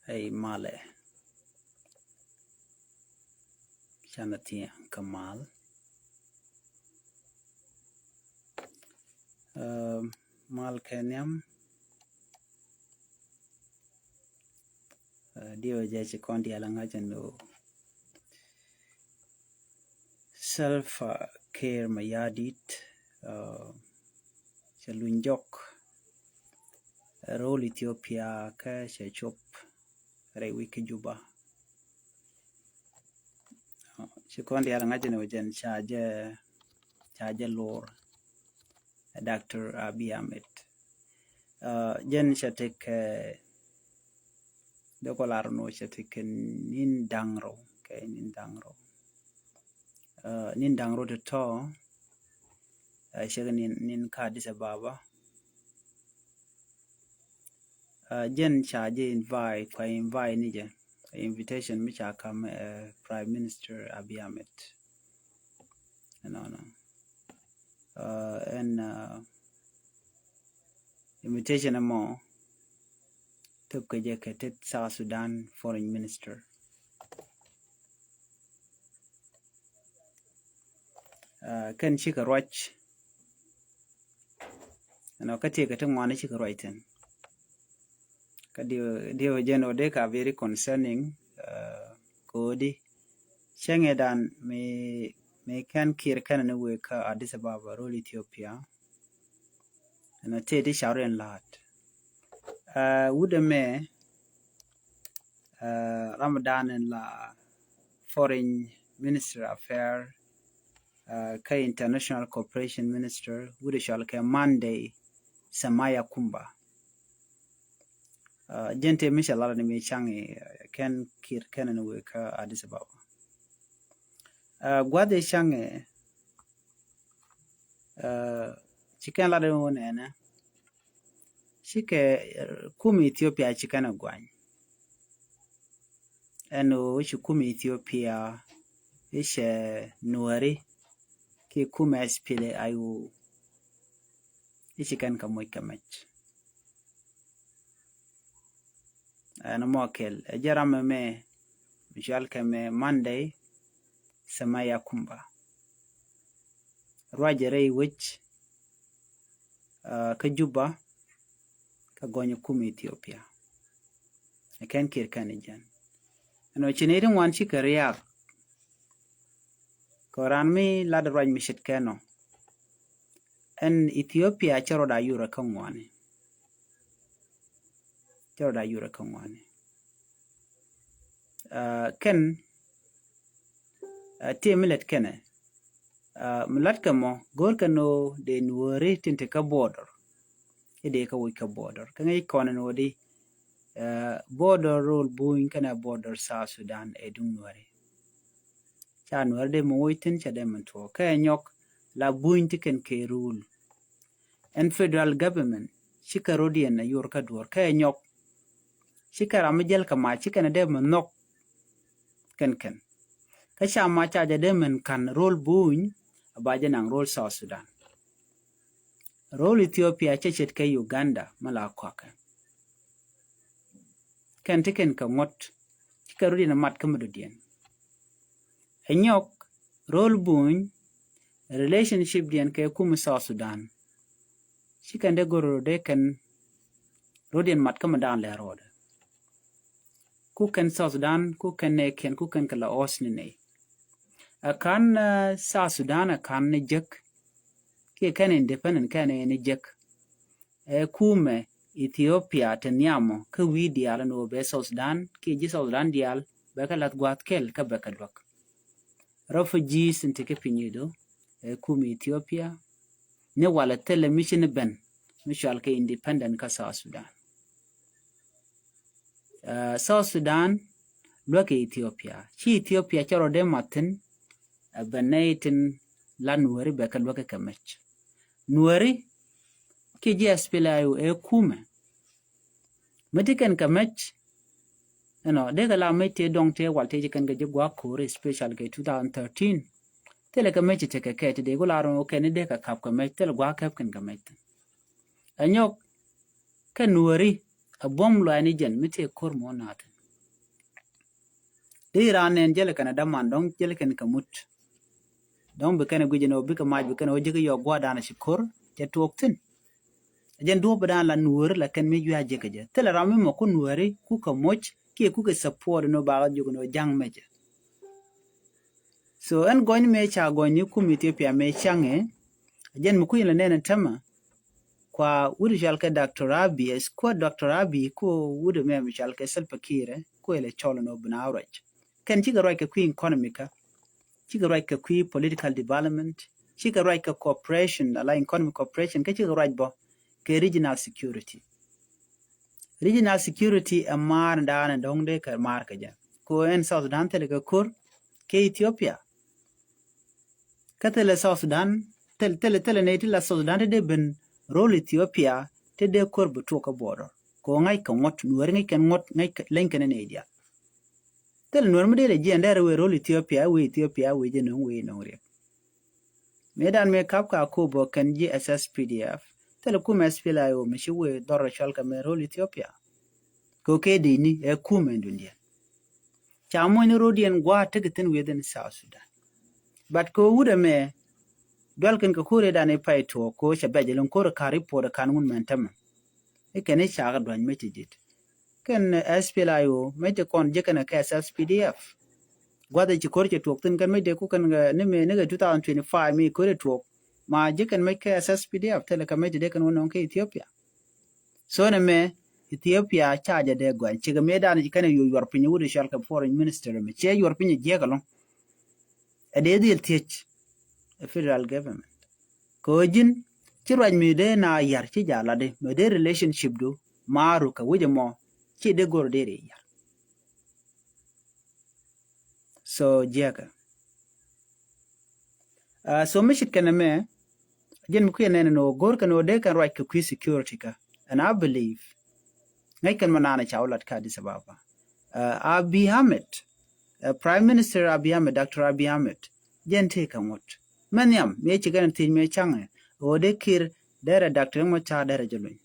Hey Male, Shanati Kamal. Mal Kenyam, Dio Jachi Kondi Alangajano self care Mayadit, Shalunjok, Role Ethiopia, Ka Shechop, Rewiki Juba. Shikondi Alangajano Jen Charge Lore, Dr. Abiy Ahmed. Jen Shatek. Dokolarno shatik nin dangro ke nin dangro de to shaga nin ka disa baba jen charge invite ni je invitation mi cha kam Prime Minister Abiy Ahmed no and invitation mo tup ke je ke South Sudan Foreign Minister kan shika roch no kati ke tungwane shika roiten Kadio Jeno Deka very concerning Kodi Shengedan me can kir can weka Addis Ababa rule Ethiopia and a teddy shouting lot. Would me Ramadan and la foreign minister affair ka international cooperation minister would shall Monday Samaya Kumba. Gente Mishala ni changi ken kir kenen weka Addis Ababa. Gwade changi chicken la de one shike kumi Ethiopia chicken gwany eno kumi Ethiopia ishe nuari ki kumi spile ayu chicken kamoy kamach ana mokel jarama me mishal kame Monday Samaya Kumba rwajere which ka Juba ka gonyo kumi Ethiopia ken kir kanijan ano chinering wan chikariak koran mi lad rwaj mishit keno en Ethiopia charoda yura kangwane ken timilet kene milat kamo gor kano de nuore tinte ka border ide ka wika border kangai konan wodi border rule buin kana border South Sudan edung nuore cha nuore de moitin cha de manto ka nyok la buin tiken ke rule and federal government shikarodian na yor ka dwar ka nyok shikara majel kama chikana de manok ken ka chama cha de men kan rule buin abaje nang role South Sudan. Role Ethiopia chechet ke Uganda mala kwaka. Ken tiken ka ngot chikarudi na mat kamadudien. Enyok role buin relationship dien ke kumu South Sudan. Chikande goro de ken rodien mat kamadan le road. Ku ken South Sudan ku ken ne ken ku ken kala osni ne. Akan South Sudan akan ne jek ken independent ken ne jek kume Ethiopia tenyamo ka wi dial no be South Sudan ki ji South Sudan dial be ka lat gwat kel ka be ka dwak refugees inte ke pinyido kume Ethiopia ne wala tele mission ben mishal ke independent ka South Sudan South Sudan loke Ethiopia chi Ethiopia charo de matin benaitin la nuari be ka dwak ka mech nuari ki ji aspilayo kume Medican kamech, de la mete dongte walte jikan ga jigwa kore special ke 2013. Tele kamech take kete de gularo ken de ka kap kamech tel gwa kap kan kamech. Anyok kan nuari a bom lo ani jen mete kor monat. de ran nen jele kana daman dong jele kan kamut dong be kana gujeno be ka maj be kana oje yo gwa dana shikor te toktin jen do badan la nuor la kan me ju aje kaje tele rami mo ku nuori ku ka moch ki ku ka support no ba ju no jang meje so en gon me cha gon ku mi Ethiopia me change jen mu ku ina nene tama kwa wudu shalke Dr. Abi es ko Dr. Abi ko wudu me shalke selpakire ko ele cholo no bnauraj kan ci ga roi ka queen economica ci ga roi ka queen political development ci ga roi ka cooperation ala economic cooperation ka ci ga roi bo ke regional security amar dana dongde ka mar ka ja ko en South Sudan tele ka kur ke Ethiopia ka tele South Sudan tele ne tele South Sudan de ben role Ethiopia te de kur bu ka border ko ngai ka ngot nuwer ngai kan ngot ngai lenken ne dia tele nuwer mu de je ndere we role Ethiopia we je no we no re medan me kap ka ko bo kan ji SSPDF tele ku SPLA yo me we dor shal ka me role Ethiopia ko ke de ni e ku men dunia chamo ni rodien gwa tegetin within South Sudan but ko wuda me dalkin ka kore da ne paito ko shabeje lon kore ka report kan mun mentama e kene shaga dwan metijit ken SPLA yo mete kon je kana ka SSPDF gwada ci korche toktin kan mede ku kan ne me ne 2025 me kore tok ma je kan me ka SSPDF tele ka mede de kan wonon ka Ethiopia so ne me Ethiopia charge de gwan ci ga me da ne kan yo yor pinyu wude shalka foreign minister me che yor pinyu je galon e de dil tech federal government ko jin ci raj mi de na yar ci jala de me de relationship do maru ka wuje mo ci de gor de yar so jeka so mishit kana me jen ku yene no gor kana de kan right ku security ka and I believe ngai kan manana chawlat ka Addis Ababa Abiy Ahmed Prime Minister Abiy Ahmed Dr. Abiy Ahmed jen te kan what manyam me ci gan tin me change o de kir dere Dr. Mo cha dere jelun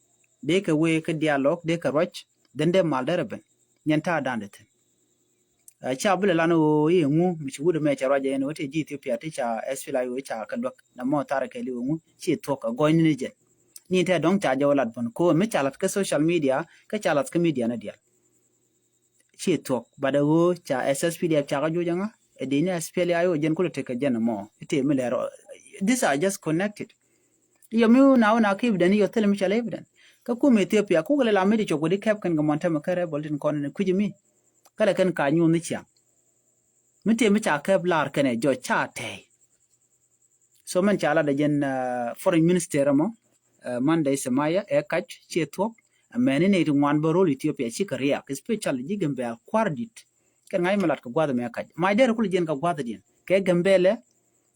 de ka we ka dialogue de ka roch den de mal dere ben nyanta dandete cha bule lano yi ngu mi ci wudu me cha roje ene wote ji Ethiopia te cha SPLA yo cha ka dok na mo tare ke li ngu ci to ka goyn ni je ni te don cha jawalat bon ko me cha lat ka social media ka cha lat ka media na dia ci to bada wo cha SSPDF cha ga jojanga e de ni SPLA yo jen ko te ka jen mo ite me lero these are just connected yo mi na ke evidence yo tele mi cha evidence ka ku me Ethiopia ku la me de cho godi kap kan ga monta ma kare boltin kon ne kujimi kada kan ka nyu ni chiang mite mi cha ka blar kane jo cha te so man chala da jen foreign minister mo Monday Semaya e kach che thok amene ne ngwan borol Ethiopia chi karia especially ji gembe kwardit kan ngai malat ka gwada me kach mai der kul jen ka gwada din ke gembele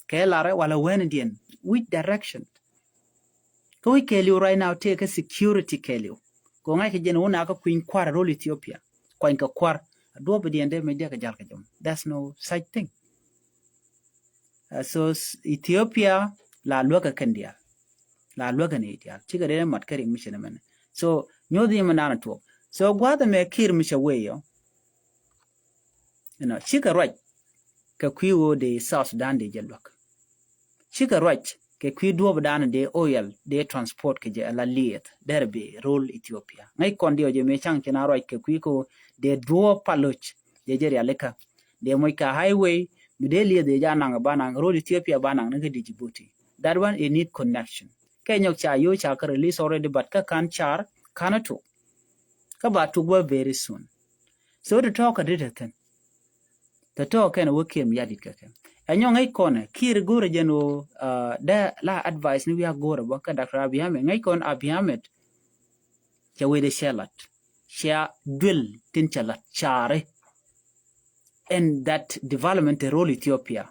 ke lare wala wen din which direction ko we kelio right now take a security kelio ko ngai ke jen wona ka queen kwar rol Ethiopia kwa ka kwar do be diende me dia ka jal ka jom that's no such thing so Ethiopia la loka kandia la loka ne dia chiga de mat kari mission men so nyodi manana to so gwada me kir misha weyo chiga right ka kwiwo de South Sudan de jalwak chiga right ke kwi do badana de oil de transport ke je la liet derbe role Ethiopia ngai kondio je me chang kina right ke kwi ko de do paloch je je aleka de moika highway mideli de jana bana role Ethiopia bana nga de Djibouti that one it need connection Kenya cha yo cha ka release already but ka kan char kanato ka ba to go very soon so the talk a did it the talk and work him yadit ka enyo ngai kone kir gore jeno da la advice ni ya gore ba ka Dr. Abiy Ahmed ngai kon Abiy Ahmed cha we de shelat sha dul tin chalat chare and that development role Ethiopia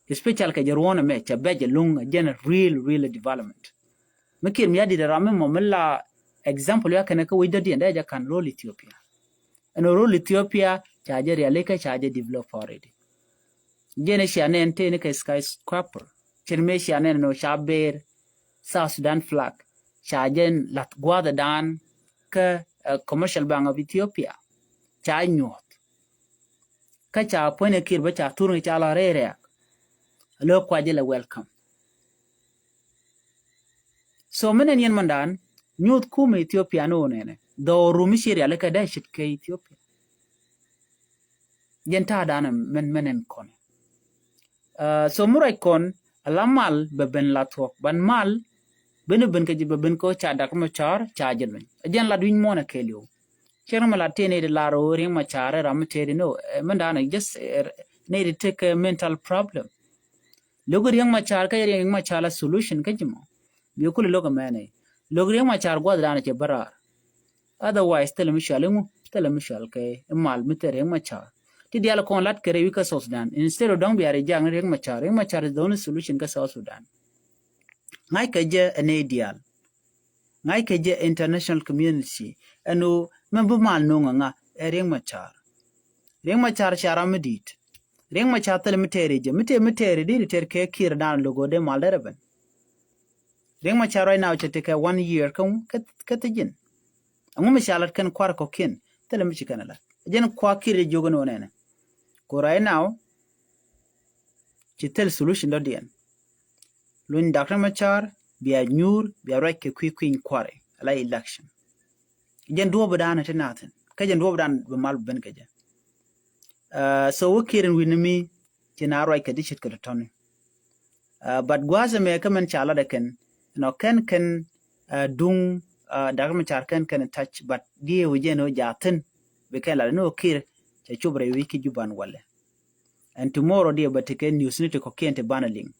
especially ka jarwona me cha beje lung gen real development mikir mi yadi da ramme mo mella example ya kana ka wida di nda ja kan role Ethiopia and role Ethiopia cha jari aleka cha je develop already jene shane ente ne ka skyscraper cherme shane no shaber South Sudan flag cha jen lat gwada dan ka commercial bank of Ethiopia cha nyot ka cha pone kir ba cha turun cha la re lo kwa jela welcome so menen yen mandan nyut kuma Ethiopia no nene do rumi shiri ale ka da shit ke Ethiopia yen ta dana menen kon so murai kon alamal be ben latok ban mal bene ben ke jibe ben ko cha dak ma char cha jelun jen la duin mona kelio chero mala tene de la ro ring ma chare ram tede no mandana just need to take a mental problem logo ring ma char ka ring ma chala solution ka jimo bi kul logo mane logo ring ma char gwa dana che barar otherwise tele mishal ke mal mitere ma char ti dial kon lat kere wika South Sudan instead of don't be are jang ring ma char is the only solution ka South Sudan ngai ka je an ideal ngai ka je international community anu membu mal no nga ring ma char chara medit ring ma char tele mitere je mitere di ter ke kir dan logo de mal derben ring ma char right now che take 1 year kan katajin angu mishalat kan kwar ko kin tele mi chikana la jen kwa kire jogo no nene ko right now chitel solution do dien lun Dr. Machar biya nyur biya right ke queen kware ala election jen do bodana tenaten ka jen do bodan be mal ben ka je so wo kiren winimi tina right ka dishit ka toni but gwaza me kaman chala da ken no ken dung Dr. Machar ken touch but die wuje no jaten be ken la no kir che chubre wiki juban wale and tomorrow dia batike news ni ko kente banaling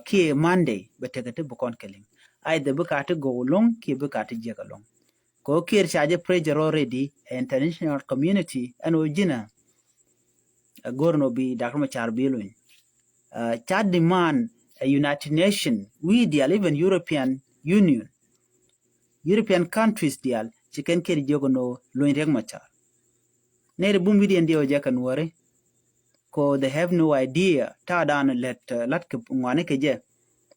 ki Monday batike bukon keling ai de bukate go long ki bukate jega long ko kir chaje pressure already international community and ojina gorno bi Dr. Machar bilun cha demand a United Nation we deal even European countries deal chicken kiri jogo no loin reg Machar nere bumbi ndio jakan wore ko they have no idea ta dan lat ke ngwane ke je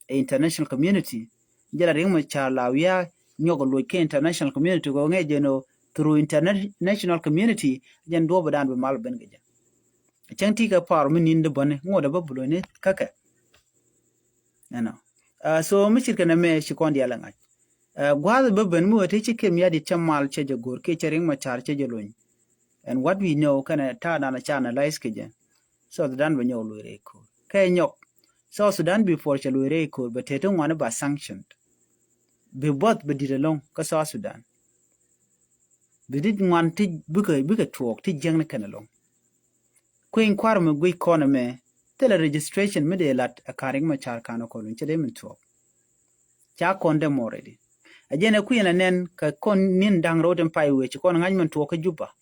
international community jela reg Machar lawya nyogo lo ke international community go ngeje no through international community jen do bodan be mal ben geje chanti ka par min inde bone ngoda babulo ne kaka so mishir kana me shikondi ala ngaj gwad beben mu te chike mi adi chamal cheje gor ke chering Machar cheje loin and what we know kana ta na chana lais keje so Sudan banyo lure ko kay nyok so Sudan before chalure ko but te ngwana ba sanctioned be both be direlong ka so Sudan be did ngwan ti buka talk ti jeng ne kana long queen kwar me gui kona me tele registration me de lat akaring Machar kana ko lun chede min talk cha konde already ajene kuyena nen ka kon nin dang roden pai we ci kon ngany man to ka juba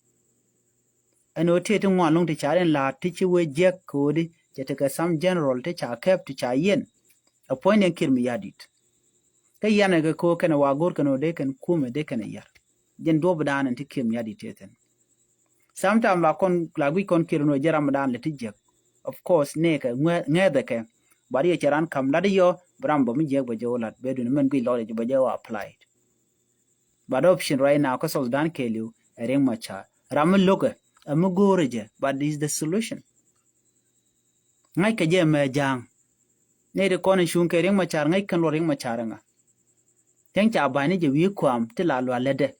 ano tete ngwan long te charen la ti ci we jek kodi jete ka sam general te cha kep ti cha yen appoint kir mi yadit ka yana ga ko kana wagor kana de kan kuma de kana yar jen do badan ti kim yadit teten sometime la kon la gui kon kir no jaram dan le ti jek of course ne ka ngede ke bari ya charan kam la yo brambo mi jek ba jolat bedun men gui lore ba jo applied but option right now ka Sudan kelu ring Machar ram loke amugoreje but is the solution ngai ka je me jang ne de kon shun ke ring Machar ngai kan lo ring Machar nga ten cha ba ni je wi kwam ti la lo lede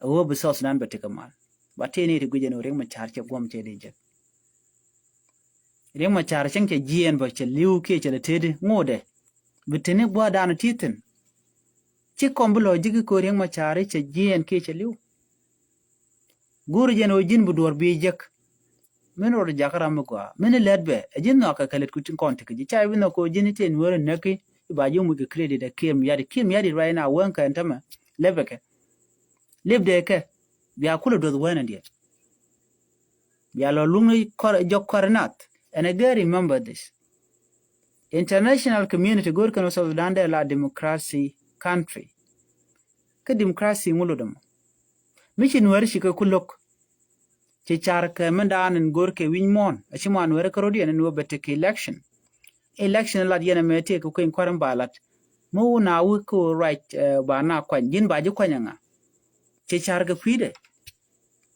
wo bu Sudan betika mal but te ne de guje no ring Machar che gom che de je ring Machar chen ke jien ba che liu ke che de tede ngode bitene gwa dan titin ci kombulo jigi ko ring Machar che jien ke che liu guru jeno jin bu dor bi jek men or jakara mo ko men ledbe jin no ka kalet kutin konti ki chai wino ko jin ten wor naki ba ju mu credit da kim yadi right now wan kan tama lebeke lebde ke biya kula do wena dia biya lo lungi kor jok kornat and I remember this international community gor kan so Sudan la democracy country ka democracy nguludum mishin wer shi ka kulok ci char ka mandan gor ke winmon a ci man wer ka rodi en no bete ke election la yena mete ko en kwaran balat mo na wu ko right ba na kwan jin ba ji kwanyanga ci char ga fide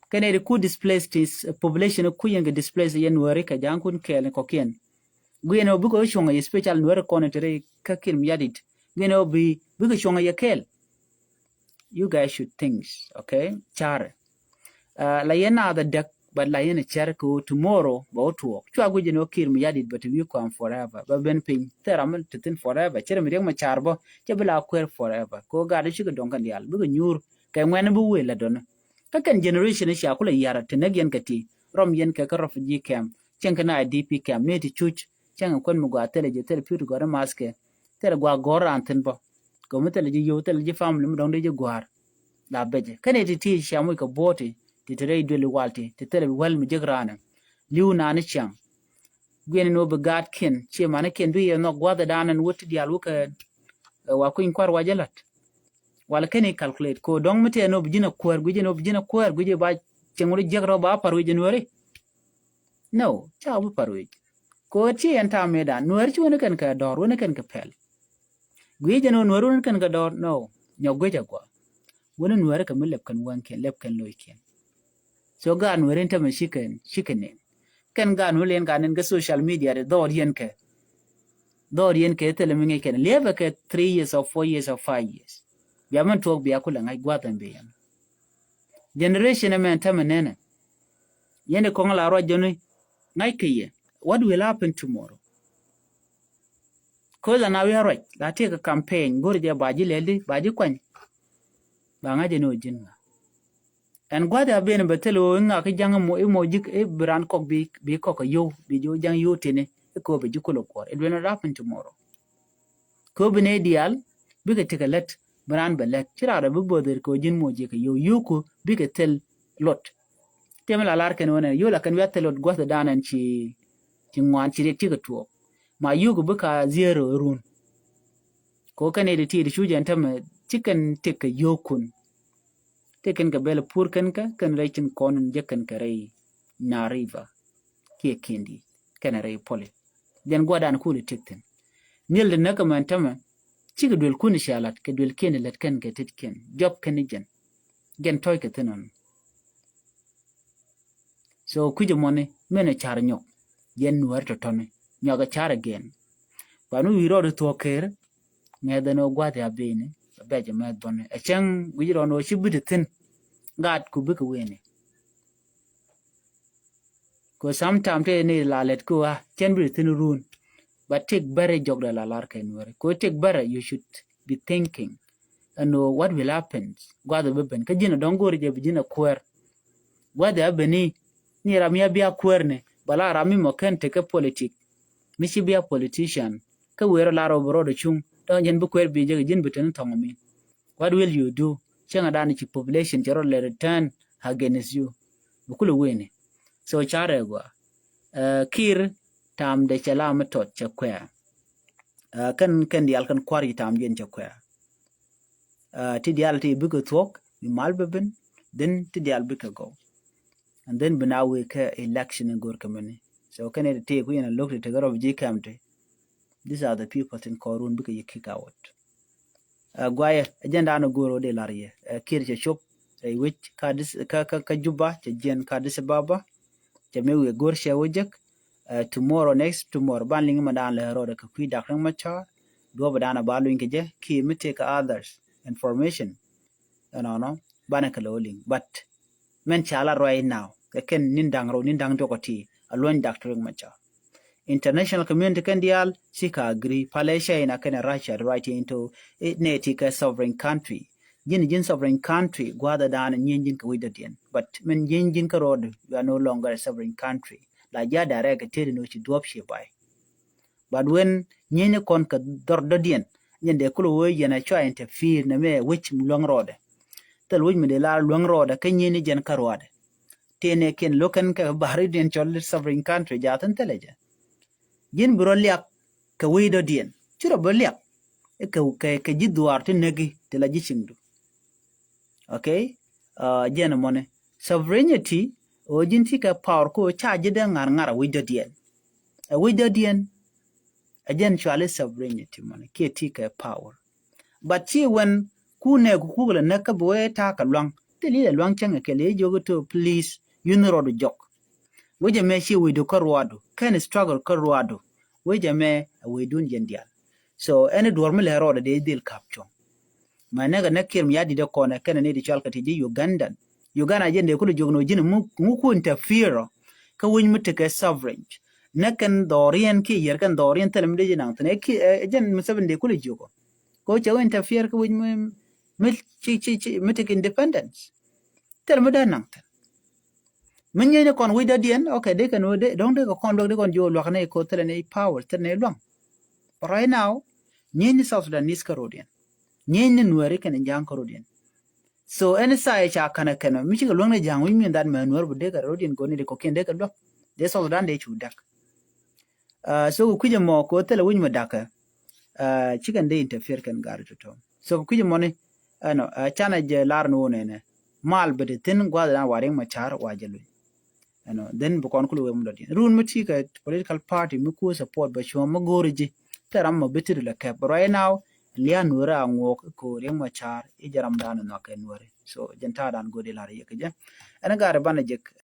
kene de ku displaced is population ku yang displaced yen wari ka jang kun kele ko kien gweno bu ko shonga special wari konetere ka kil yadit gweno bi bu ko shonga yakel you guys should think okay char la yena the deck but la yena char ko tomorrow ba to chwa guje no kir mi yadit but we come forever ba ben pin teramal titin forever chere mi ma char bo che bla kwer forever ko ga de shiga donkan yal bu nyur kay ngwen bu we la don ka kan generation sha kula yara tinagyen kati rom yen ka refugee camp chen kana idp camp ne ti chuch chen kon mu ga tele je tele pitu go maske tele gwa gora anten bo ko mu tele je yo tele je family mu don de je gwar la beje kane ti sha mu ka boti ti tere dole walti ti tele wal mi jegrana liu na ni cham gwen no be gat ken che mane ken bi no gwada danan wotti dial ka wa kuin kwar wajalat wala kene calculate ko dong mete no bijina kwer guje ba chenguri jegro ba paru jenwari no cha bu paru ko chi enta meda nuer chi wona kan ka dor wona kan ka pel guje no nuer wona kan ka dor no nyo guje kwa wona nuer ka milep kan wan ken lep kan loy ken so ga nuer enta me shikene kan ga no len ga nen ga social media de dor yen ke tele minge ken leva ke 3 years or 4 years or 5 years yaman tok biya kula ngai gwatan be yan generation men tamanene yene ko ngala ro joni ngai kiye what will happen tomorrow ko la na we right la take a campaign gor je baji lelde baji kwan ba ngaje no jinna en gwada be ne betelo nga ka jang mo jik e bran ko bi ko yo bi jo jang yo tene ko be jikulo ko it will not happen tomorrow ko bine dial bi ka take a let bran belet cirara bu boder ko jin moje ke yo yuko bi ke tel lot temela lar ken wona yo la kan wette lot gosta danan ci ngwan ci rek ci ga to ma yugo bu ka zero run ko kane de ti de shujen tam cikan teke yokun teken ka bela pur kan rechin konon jekan ka rei na river ke kendi kana rei pole den godan ku le tekten nil de naka man tama ciga dwel kuni shalat ke dwel kene let ken ke tit ken job ken gen toy ke tenon so kujo mone mene char nyok yen nuar to tone nyoga char again panu wiro to ker ngeda no gwate abene beje med bone e chen wiro no shibute tin gad ku buka wene ko sometime te ne la let ko chen bi tin run but take better jog la lar ken wore ko take better you should be thinking and know what will happen gwada beben ka jina don gori je bijina kwer gwada beni ni ramia bia kwerne bala rami mo ken te ka politic mishi bia politician ka wero laro brodo chung don jen bu kwer bi je jin biten tongomi what will you do chenga dani chi population jero le return against you bukulu wene so chare gwa kir tam de chala matot chakwa kan dial kan kwari tam jen chakwa ti dial ti buka talk mi malbeben then ti dial buka go and then binawe ka election in gorkamane so kan it take we na look to go of gkamte these are the people in korun buka you kick out gwaya agenda no goro de larie kir che shop ay wich ka juba che jen ka dis baba che mewe gor she wojek tomorrow next tomorrow banling madan le ro de ka kwi dak nang macha do badana balu inke je ki mi take others information no banaka loling but men chala right now ka ken nindang dokoti alon doctor macha international community can deal sika agree Malaysia ina kana Russia right into it netika sovereign country jin sovereign country gwada dan nyin ka widadien but men jin ka road you are no longer a sovereign country la ja direct te no chi drop she by but when nyin kon ka dordodien nyende kulo wo yana try interfere na me which long road tel wo me de la long road ka nyin jen ka road tene ken lokan ka bahri den chol sovereign country jatan teleja yin bro liak ka wido dien chiro bro liak ka jidwar te negi te la jichindu okay jena mone sovereignty o jinti ka power ko cha jide ngar wido dien eventually sovereignty mone ke ti ka power but chi when ku ne ku kugula naka boye ta ka long teli luang changa kele jogo to please yunro do jok weje me shi we do korwado can struggle korwado weje me we dun jendial so any dormi le roda de dil capture managa nakir mi yadi de kona kana ne di chalka ti Uganda jende kulu jogno jina muku interfere ka winy muteke sovereign nakan dorian ki yer kan dorian telam de jina tane ki jen musaben de kulu jogo ko chawo interfere ka winy muteke independence telam da nang min yene kon wida dien okay de kan wede don de kon de kon jo lo kana ko tele power tele long right now nyeni South Sudanese Carodian nyeni nuere kan jang Carodian so any side cha kana mi chi long ne jang wi min dan man nuer bude Carodian go ne de ko kende ka do de South Sudan de chu dak so ku je mo ko tele win madaka chicken de interfere kan gar to so ku je mo ne ano chana je lar no ne mal bede tin gwa da waring machar wajalu ano then bu kon kulu we mu do run muti ka political party mu ko support ba show mo goriji taram mo betir la ka right now liya nura ngok ko ring machar e jaram dan no ka nure so jenta dan godi la ye ka je ana gar bana je